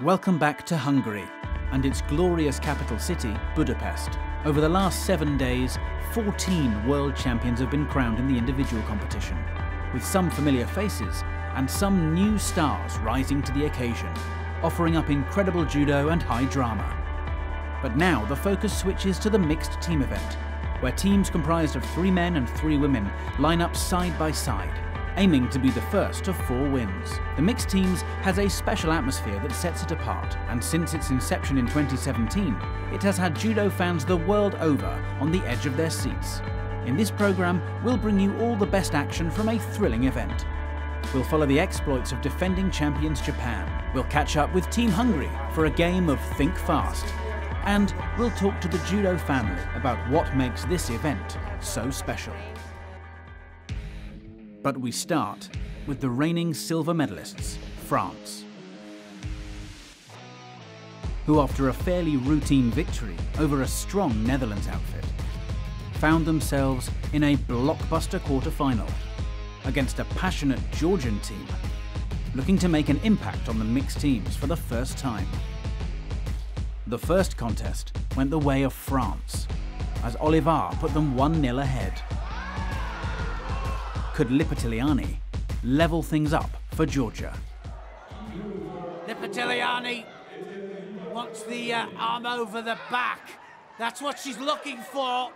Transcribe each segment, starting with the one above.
Welcome back to Hungary and its glorious capital city, Budapest. Over the last 7 days, 14 world champions have been crowned in the individual competition, with some familiar faces and some new stars rising to the occasion, offering up incredible judo and high drama. But now the focus switches to the mixed team event, where teams comprised of 3 men and 3 women line up side by side, aiming to be the first of 4 wins. The mixed teams has a special atmosphere that sets it apart, and since its inception in 2017, it has had judo fans the world over on the edge of their seats. In this programme, we'll bring you all the best action from a thrilling event. We'll follow the exploits of defending champions Japan. We'll catch up with Team Hungary for a game of Think Fast. And we'll talk to the judo family about what makes this event so special. But we start with the reigning silver medalists, France, who after a fairly routine victory over a strong Netherlands outfit, found themselves in a blockbuster quarter-final against a passionate Georgian team looking to make an impact on the mixed teams for the first time. The first contest went the way of France, as Oliver put them 1-0 ahead. Could Lipitiliani level things up for Georgia? Lipitiliani wants the arm over the back. That's what she's looking for.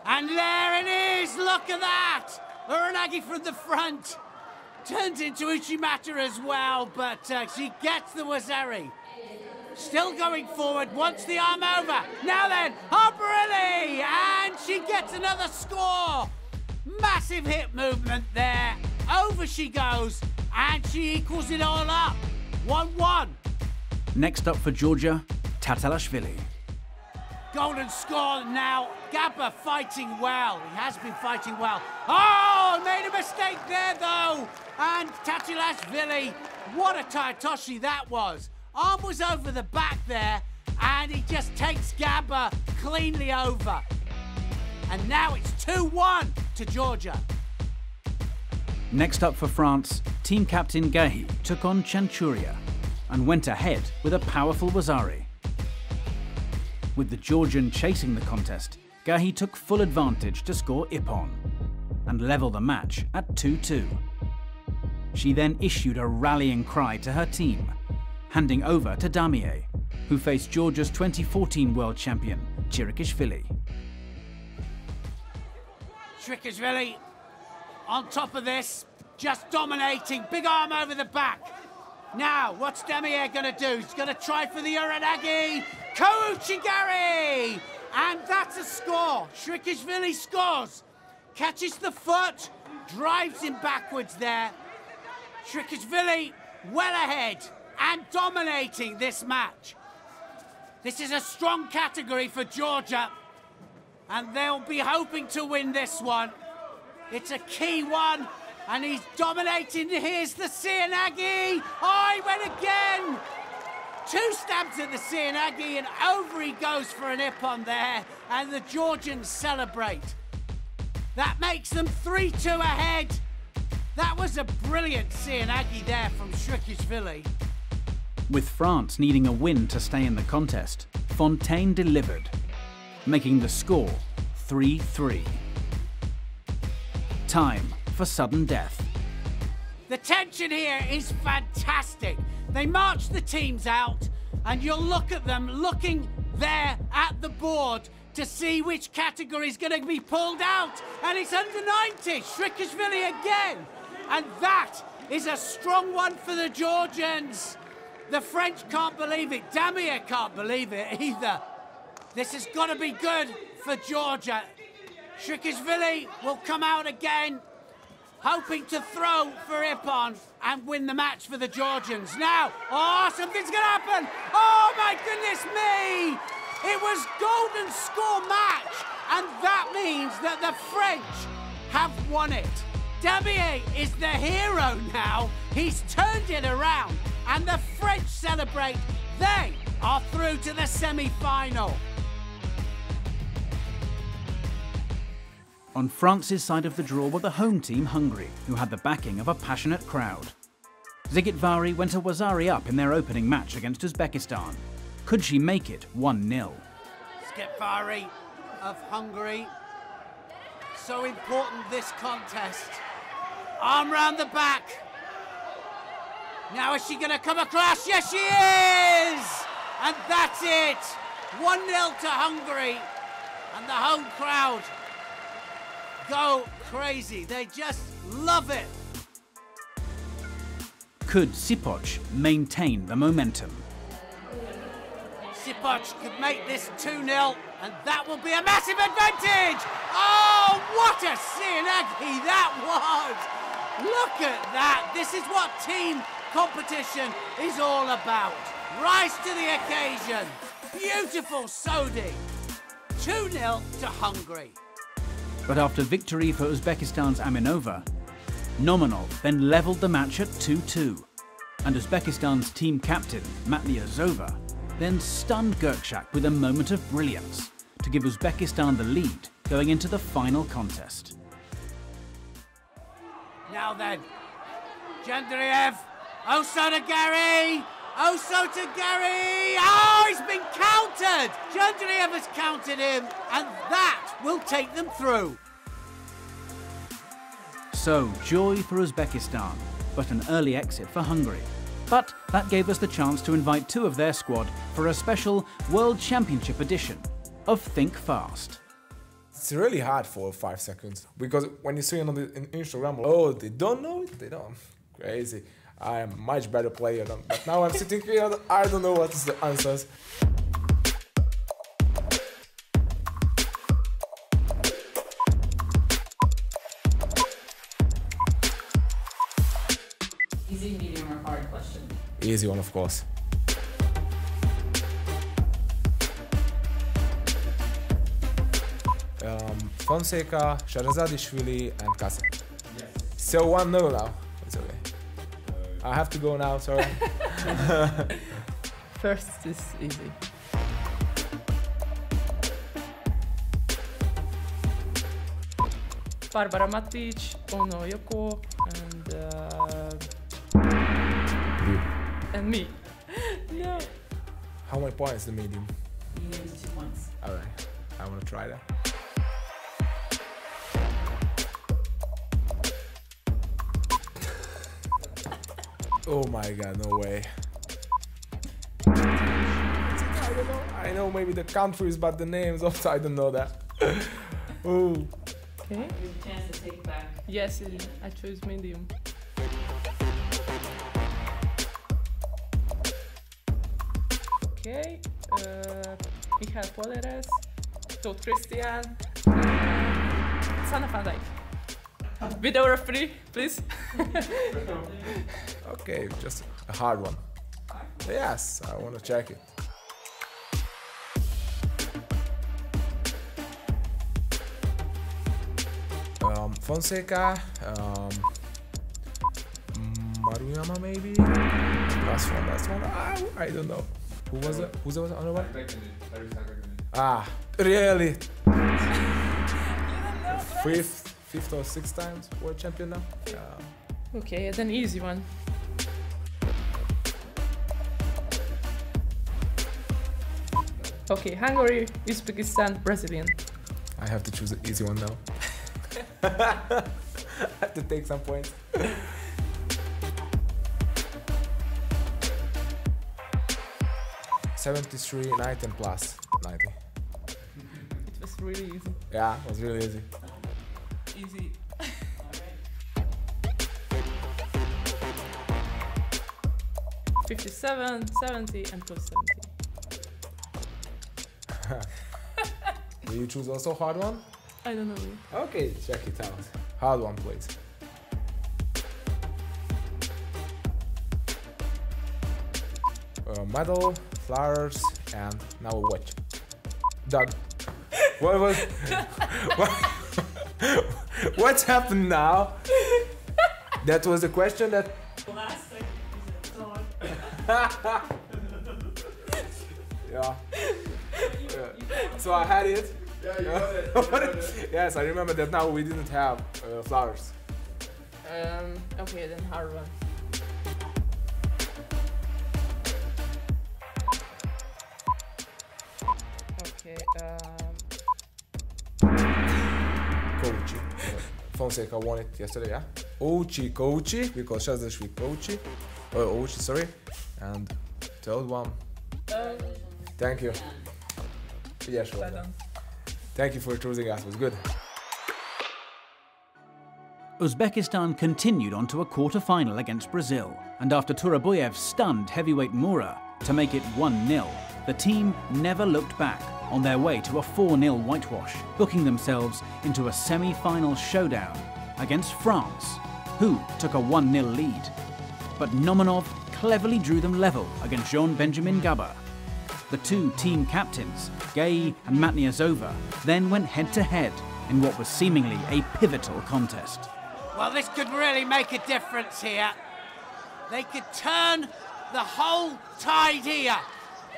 And there it is, look at that! Uranagi from the front. Turns into Uchimata as well, but she gets the Wazari. Still going forward, wants the arm over. Now then, Harperilli! And she gets another score! Massive hip movement there. Over she goes, and she equals it all up. 1-1. Next up for Georgia, Tatalashvili. Golden score now. Gabba fighting well. He has been fighting well. Oh, made a mistake there though. And Tatalashvili, what a Taitoshi that was. Arm was over the back there, and he just takes Gabba cleanly over. And now it's 2-1 to Georgia. Next up for France, team captain Gahi took on Chanchuria and went ahead with a powerful Wazari. With the Georgian chasing the contest, Gahi took full advantage to score Ippon and level the match at 2-2. She then issued a rallying cry to her team, handing over to Damier, who faced Georgia's 2014 world champion, Chirikishvili. Chirikishvili on top of this, just dominating, big arm over the back. Now, what's Damier gonna do? He's gonna try for the Uranagi, Kouchigari! And that's a score. Chirikishvili scores, catches the foot, drives him backwards there. Chirikishvili well ahead and dominating this match. This is a strong category for Georgia, and they'll be hoping to win this one. It's a key one, and he's dominating. Here's the Seoinage. Oh, he went again. 2 stabs at the Seoinage, and over he goes for an Ippon there, and the Georgians celebrate. That makes them 3-2 ahead. That was a brilliant Seoinage there from Chirikishvili. With France needing a win to stay in the contest, Fontaine delivered, making the score 3-3. Time for sudden death. The tension here is fantastic. They march the teams out, and you'll look at them looking there at the board to see which category is going to be pulled out. And it's under 90, Chirikishvili again. And that is a strong one for the Georgians. The French can't believe it. Damier can't believe it either. This has got to be good for Georgia. Chirikishvili will come out again, hoping to throw for Ippon and win the match for the Georgians. Now, oh, something's going to happen. Oh, my goodness me. It was golden score match, and that means that the French have won it. Damier is the hero now. He's turned it around, and the French celebrate. They are through to the semi-final. On France's side of the draw were the home team Hungary, who had the backing of a passionate crowd. Zigitvari went a Wazari up in their opening match against Uzbekistan. Could she make it 1-0? Zigitvari of Hungary. So important, this contest. Arm round the back. Now is she going to come across? Yes, she is! And that's it. 1-0 to Hungary. And the home crowd go crazy. They just love it. Could Sipoc maintain the momentum? Sipoc could make this 2-0, and that will be a massive advantage! Oh, what a Sianagi that was! Look at that! This is what team competition is all about. Rise to the occasion. Beautiful Sodi. 2-0 to Hungary. But after victory for Uzbekistan's Aminova, Nominov then levelled the match at 2-2. And Uzbekistan's team captain, Matliazova, then stunned Gökçek with a moment of brilliance to give Uzbekistan the lead going into the final contest. Now then, Jandriev, Oso to Gary, Oso to Gary, oh, he's been countered! Jandriev has countered him, and that will take them through. So, joy for Uzbekistan, but an early exit for Hungary. But that gave us the chance to invite two of their squad for a special World Championship edition of Think Fast. It's really hard for 5 seconds, because when you see it on the Instagram, oh, they don't know it, they don't. Crazy. I am a much better player than, but now I'm sitting here, I don't know what is the answers. Easy, medium, or hard question? Easy one, of course. Fonseca, Shahrazadishvili, and Kata. Yes. So 1-0 now. It's okay. I have to go now, sorry. First is easy. Barbara Matic, Ono Yoko, and me. No. How many points the medium? Medium is 2 points. Alright, I want to try that. Oh my god, no way. I don't know. I know maybe the countries, but the names also I don't know that. Oh. Okay. You have a chance to take back. Yes, I chose medium. Okay. Michael Poleres, Todd Christian, Sana van Dijk. Video referee, please. Okay, just a hard one. Yes, I want to check it. Fonseca, Maruyama maybe. Last one. I don't know. Who was it? Who's the other one? Ah, really? Fifth or sixth times world champion now. Okay, then easy one. Okay, Hungary, Uzbekistan, Brazilian. I have to choose an easy one now. I have to take some points. $73, 90 and plus 90. It was really easy. Yeah, it was really easy. Easy. $57, 70 and plus 70. Will you choose also hard one? I don't know. Okay, check it out. Hard one, please. Medal, flowers, and now a watch. Done. What was? What's happened now? That was the question that. Yeah. So I had it. Yeah, you got it. Yes, I remember that now we didn't have flowers. Okay, then hard one. Kochi. Fonseca won it yesterday, yeah? Ochi Kochi, because she has the sweet Kochi. Ochi, sorry. And third one. Thank you. Yeah, sure. Thank you for choosing us, it was good. Uzbekistan continued on to a quarter-final against Brazil, and after Turaboyev stunned heavyweight Mura to make it 1-0, the team never looked back on their way to a 4-0 whitewash, booking themselves into a semi-final showdown against France, who took a 1-0 lead. But Nomanov cleverly drew them level against Jean-Benjamin Gaba. The two team captains, Gay and Matniazova, then went head-to-head in what was seemingly a pivotal contest. Well, this could really make a difference here. They could turn the whole tide here.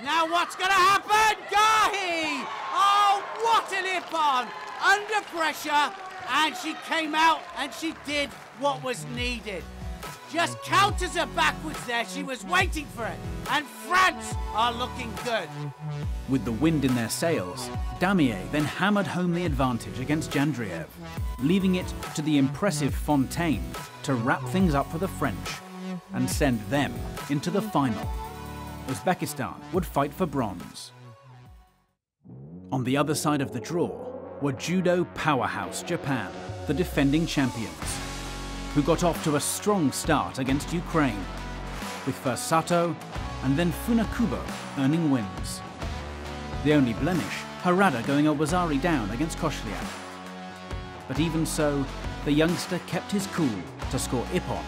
Now what's going to happen? Gahi! Oh, what an ippon! Under pressure, and she came out and she did what was needed. Just counters her backwards there. She was waiting for it. And France are looking good. With the wind in their sails, Damier then hammered home the advantage against Jandriev, leaving it to the impressive Fontaine to wrap things up for the French and send them into the final. Uzbekistan would fight for bronze. On the other side of the draw were judo powerhouse Japan, the defending champions, who got off to a strong start against Ukraine, with first Sato and then Funakubo earning wins. The only blemish, Harada going a Wazari down against Koshliak. But even so, the youngster kept his cool to score ippon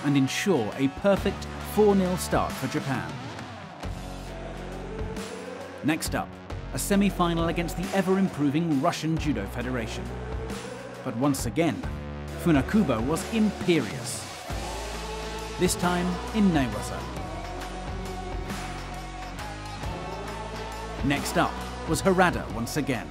and ensure a perfect 4-0 start for Japan. Next up, a semi-final against the ever-improving Russian Judo Federation. But once again, Funakubo was imperious, this time in Newaza. Next up was Harada once again.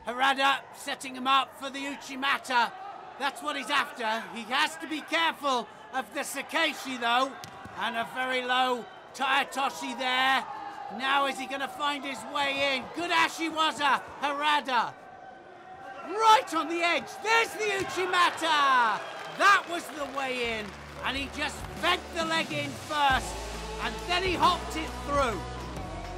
Harada setting him up for the Uchimata. That's what he's after. He has to be careful of the Sakeshi though, and a very low Taetoshi there. Now is he going to find his way in? Good Ashiwaza, Harada. Right on the edge, there's the Uchimata! That was the way in, and he just bent the leg in first, and then he hopped it through.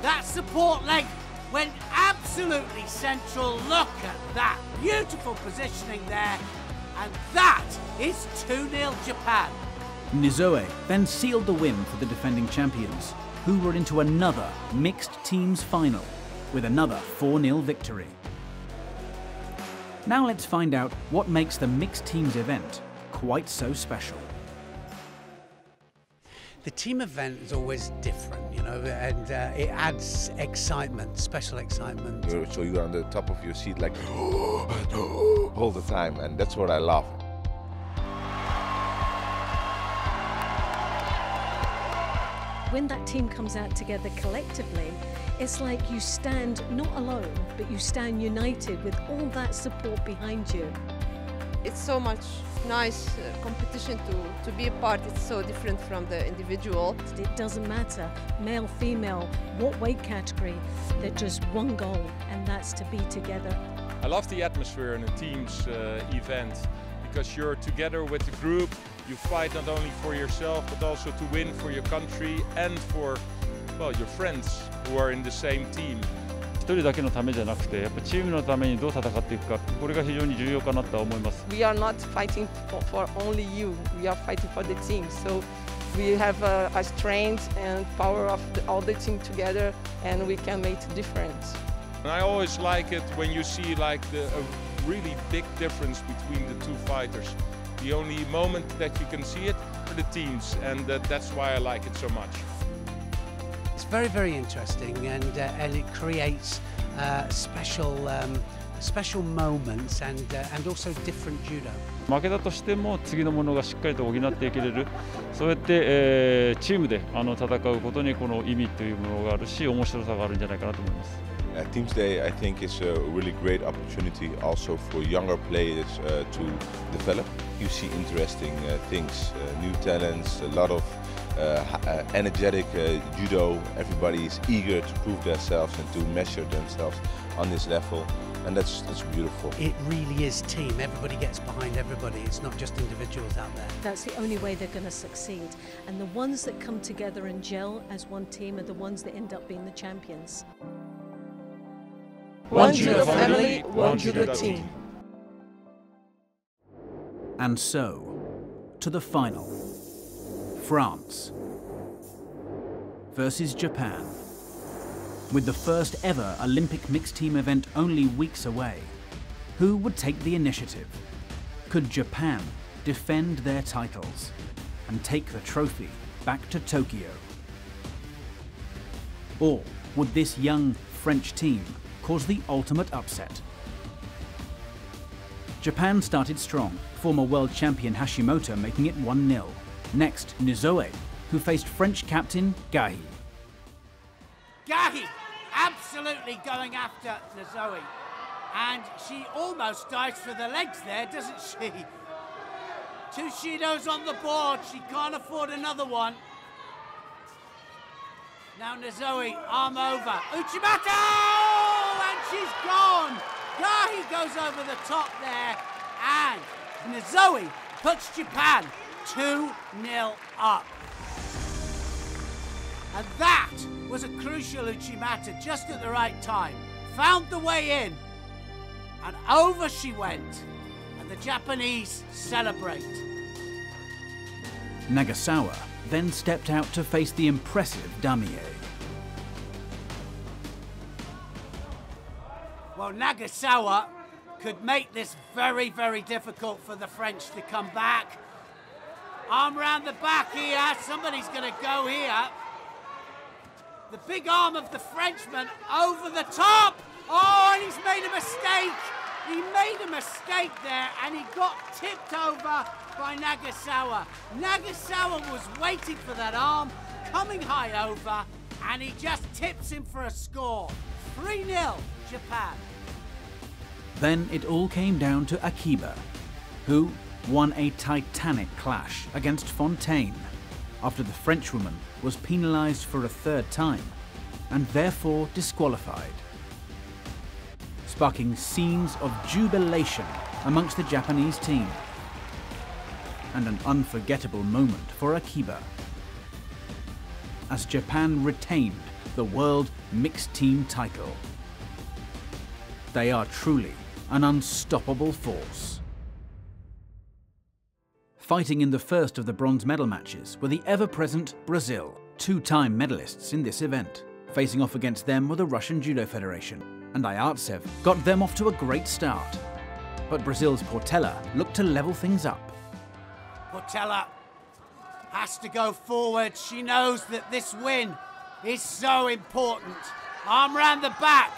That support leg went absolutely central. Look at that, beautiful positioning there, and that is 2-0 Japan. Nizoe then sealed the win for the defending champions, who were into another mixed teams final with another 4-0 victory. Now let's find out what makes the mixed teams event quite so special. The team event is always different, you know, and it adds excitement, special excitement. So you're on the top of your seat like all the time, and that's what I love. When that team comes out together collectively, it's like you stand not alone, but you stand united with all that support behind you. It's so much nice competition to be a part. It's so different from the individual. It doesn't matter, male, female, what weight category, they're just one goal, and that's to be together. I love the atmosphere in a team's event, because you're together with the group, you fight not only for yourself, but also to win for your country and for, well, your friends who are in the same team. 一人だけのためじゃなくて、やっぱチームのためにどう戦っていくか、これが非常に重要かなと思います。We are not fighting for only you. We are fighting for the team. So we have a strength and power of all the team together, and we can make a difference. And I always like it when you see like a really big difference between the two fighters. The only moment that you can see it are the teams, and that's why I like it so much. It's very, very interesting, and it creates special moments and also different judo. 負けたとしても次のものがしっかりと補っていけれる、そうやって、チームで戦うことにこの意味というものがあるし、面白さがあるんじゃないかなと思います。Teams Day, I think, is a really great opportunity also for younger players to develop. You see interesting things, new talents, a lot of energetic judo. Everybody is eager to prove themselves and to measure themselves on this level. and that's beautiful. It really is team. Everybody gets behind everybody. It's not just individuals out there. That's the only way they're going to succeed. And the ones that come together and gel as one team are the ones that end up being the champions. One judo family, one judo team. And so, to the final. France versus Japan. With the first ever Olympic mixed team event only weeks away, who would take the initiative? Could Japan defend their titles and take the trophy back to Tokyo? Or would this young French team cause the ultimate upset? Japan started strong, former world champion Hashimoto making it 1-0. Next, Nizoe, who faced French captain Gahi. Gahi absolutely going after Nizoe. And she almost dives for the legs there, doesn't she? 2 Shidos on the board. She can't afford another one. Now Nizoe, arm over. Uchimata! And she's gone. Gahi goes over the top there. And Nizoe puts Japan 2-0 up. And that was a crucial Uchimata just at the right time. Found the way in. And over she went. And the Japanese celebrate. Nagasawa then stepped out to face the impressive Damie. Well, Nagasawa could make this very, very difficult for the French to come back. Arm round the back here. Somebody's going to go here. The big arm of the Frenchman over the top. Oh, and he's made a mistake. He made a mistake there, and he got tipped over by Nagasawa. Nagasawa was waiting for that arm, coming high over, and he just tips him for a score. 3-0, Japan. Then it all came down to Akiba, who won a titanic clash against Fontaine after the Frenchwoman was penalised for a 3rd time and therefore disqualified, sparking scenes of jubilation amongst the Japanese team and an unforgettable moment for Akiba as Japan retained the World Mixed Team title. They are truly an unstoppable force. Fighting in the first of the bronze medal matches were the ever-present Brazil, 2-time medalists in this event. Facing off against them were the Russian Judo Federation, and Ayartsev got them off to a great start. But Brazil's Portela looked to level things up. Portela has to go forward. She knows that this win is so important. Arm round the back.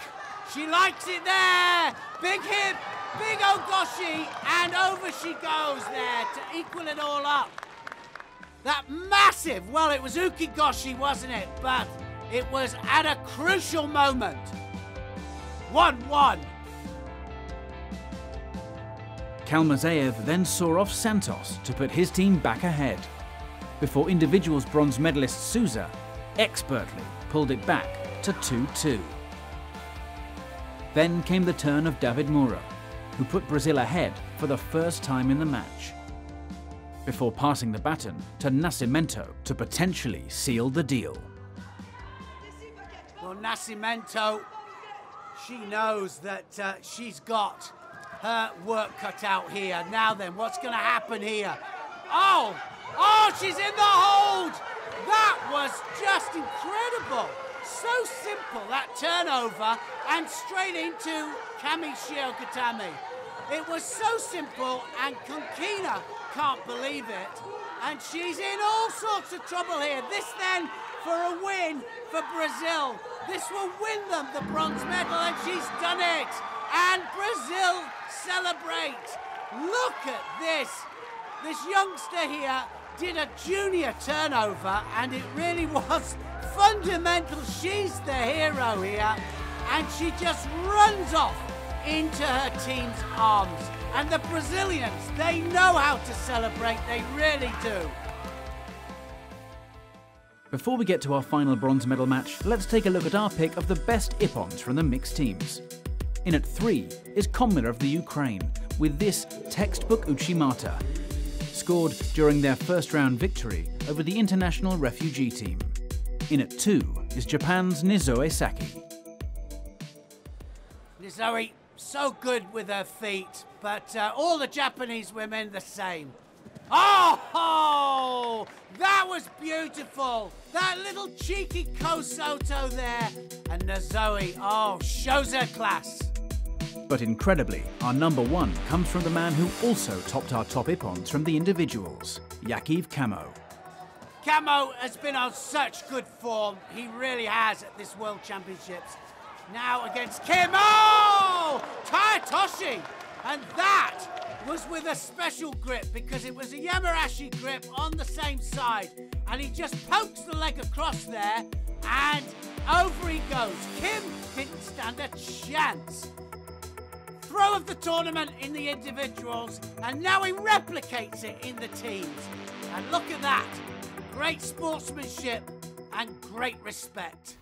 She likes it there. Big hip, big ogoshi, and over she goes there to equal it all up. That massive, well, it was ukigoshi, wasn't it? But it was at a crucial moment. 1-1. Kalmazeev then saw off Santos to put his team back ahead, before individuals bronze medalist Souza expertly pulled it back to 2-2. Then came the turn of David Moura, who put Brazil ahead for the first time in the match, before passing the baton to Nascimento to potentially seal the deal. Well, Nascimento, she knows that she's got her work cut out here. Now then, what's going to happen here? Oh, she's in the hold! That was just incredible. So simple, that turnover, and straight into Kami Shiokatami. It was so simple, and Konkina can't believe it. And she's in all sorts of trouble here. This then for a win for Brazil. This will win them the bronze medal, and she's done it. And Brazil celebrate. Look at this. This youngster here did a junior turnover, and it really was fundamental. She's the hero here, and she just runs off into her team's arms. And the Brazilians, they know how to celebrate, they really do. Before we get to our final bronze medal match, let's take a look at our pick of the best Ippons from the mixed teams. In at 3 is Komila of the Ukraine, with this textbook Uchimata, scored during their first round victory over the international refugee team. In at 2 is Japan's Nizoe Saki. Nizoe, so good with her feet, but all the Japanese women the same. Oh, that was beautiful. That little cheeky Kosoto there. And Nizoe, oh, shows her class. But incredibly, our number 1 comes from the man who also topped our top Ippons from the individuals, Yakiv Camo. Camo has been on such good form. He really has at this World Championships. Now against Kim. Oh! Taetoshi! And that was with a special grip because it was a Yamarashi grip on the same side. And he just pokes the leg across there and over he goes. Kim didn't stand a chance. Throw of the tournament in the individuals, and now he replicates it in the teams. And look at that. Great sportsmanship and great respect.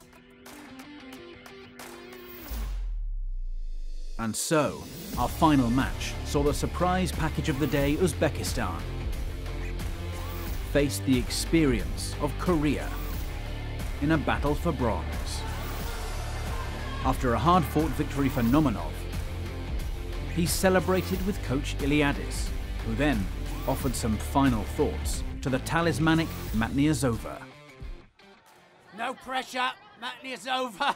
And so, our final match saw the surprise package of the day, Uzbekistan face the experience of Korea in a battle for bronze. After a hard-fought victory for Nomanov, he celebrated with coach Iliadis, who then offered some final thoughts to the talismanic Matniazova. No pressure, Matniazova.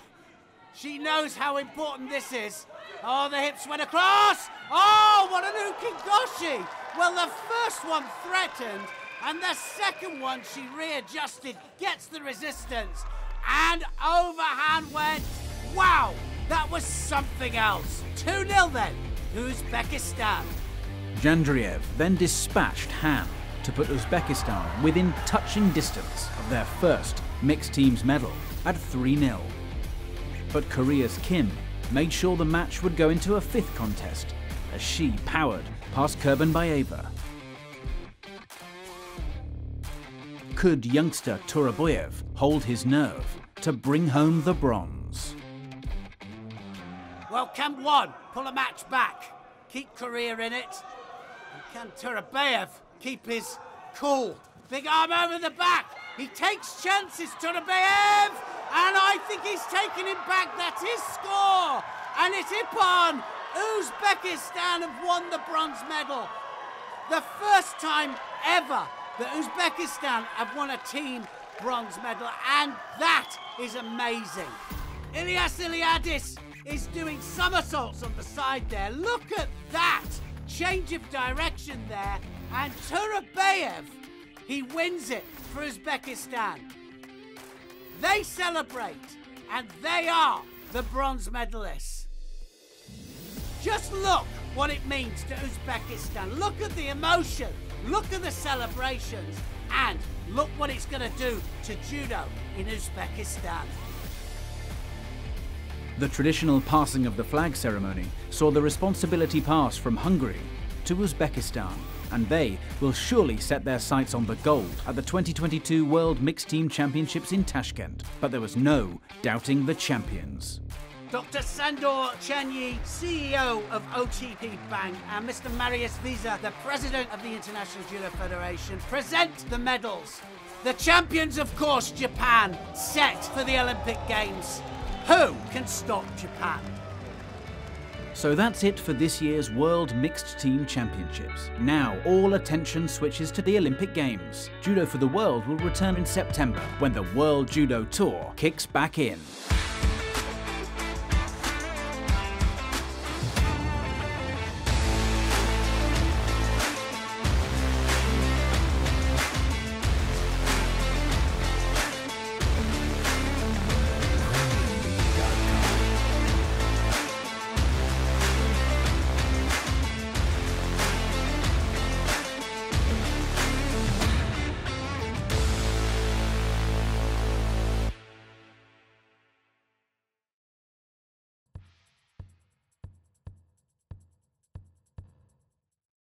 She knows how important this is. Oh, the hips went across. Oh, what an ukigoshi. Well, the first one threatened, and the second one she readjusted, gets the resistance, and overhand went. Wow, that was something else. 2-0 then, Uzbekistan. Jandriev then dispatched Han to put Uzbekistan within touching distance of their first mixed teams medal at 3-0. But Korea's Kim made sure the match would go into a 5th contest as she powered past Kurbanbayeva. Could youngster Turaboyev hold his nerve to bring home the bronze? Well, can one pull a match back, keep Korea in it? And can Turabayev keep his cool? Big arm over the back. He takes chances, Turabayev, and I think he's taken him back. That's his score. And it's Ippon. Uzbekistan have won the bronze medal. The first time ever that Uzbekistan have won a team bronze medal, and that is amazing. Ilias Iliadis is doing somersaults on the side there. Look at that change of direction there. And Turabayev, he wins it for Uzbekistan. They celebrate, and they are the bronze medalists. Just look what it means to Uzbekistan. Look at the emotion, look at the celebrations, and look what it's going to do to judo in Uzbekistan. The traditional passing of the flag ceremony saw the responsibility pass from Hungary to Uzbekistan, and they will surely set their sights on the gold at the 2022 World Mixed Team Championships in Tashkent. But there was no doubting the champions. Dr. Sandor Chanyi, CEO of OTP Bank, and Mr. Marius Visa, the President of the International Judo Federation, present the medals. The champions, of course, Japan, set for the Olympic Games. Who can stop Japan? So that's it for this year's World Mixed Team Championships. Now all attention switches to the Olympic Games. Judo for the World will return in September when the World Judo Tour kicks back in.